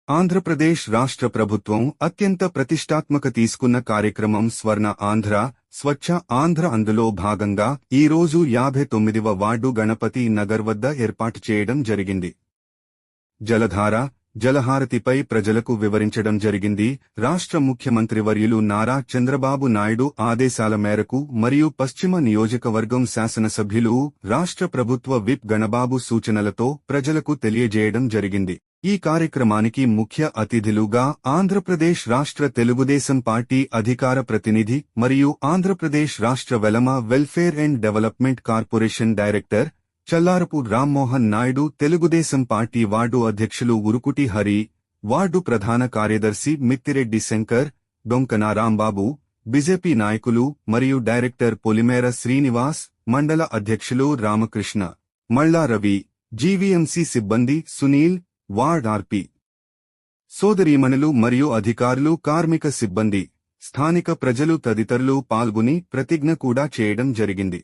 ఆంధ్రప్రదేశ్ రాష్ట్ర ప్రభుత్వం అత్యంత ప్రతిష్టాత్మక తీసుకున్న కార్యక్రమం స్వర్ణ ఆంధ్ర, స్వచ్ఛ ఆంధ్ర. అందులో భాగంగా ఈరోజు 59వ వార్డు గణపతి నగర్ వద్ద ఏర్పాటు చేయడం జరిగింది. జలధార, జలహారతిపై ప్రజలకు వివరించడం జరిగింది. రాష్ట్ర ముఖ్యమంత్రివర్యులు నారా చంద్రబాబు నాయుడు ఆదేశాల మేరకు మరియు పశ్చిమ నియోజకవర్గం శాసనసభ్యులు, రాష్ట్ర ప్రభుత్వ విప్ గణబాబు సూచనలతో ప్రజలకు తెలియజేయడం జరిగింది. ఈ కార్యక్రమానికి ముఖ్య అతిథులుగా ఆంధ్రప్రదేశ్ రాష్ట్ర తెలుగుదేశం పార్టీ అధికార ప్రతినిధి మరియు ఆంధ్రప్రదేశ్ రాష్ట్ర Velama welfare and development corporation director Challarapu Rammohan Naidu, Telugu Desam party ward అధ్యక్షులు ఉరుకుటి హరి, వార్డు ప్రధాన కార్యదర్శి మిత్తిరెడ్డి శంకర్, డొంకన రాంబాబు, బీజేపీ నాయకులు మరియు డైరెక్టర్ పొలిమేర శ్రీనివాస్, మండల అధ్యక్షులు రామకృష్ణ, మళ్ళా రవి, జీవీఎంసీ సిబ్బంది సునీల్, వార్డ్ ఆర్పీ సోదరీమణులు మరియు అధికారులు, కార్మిక సిబ్బంది, స్థానిక ప్రజలు తదితరులు పాల్గొని ప్రతిజ్ఞ కూడా చేయడం జరిగింది.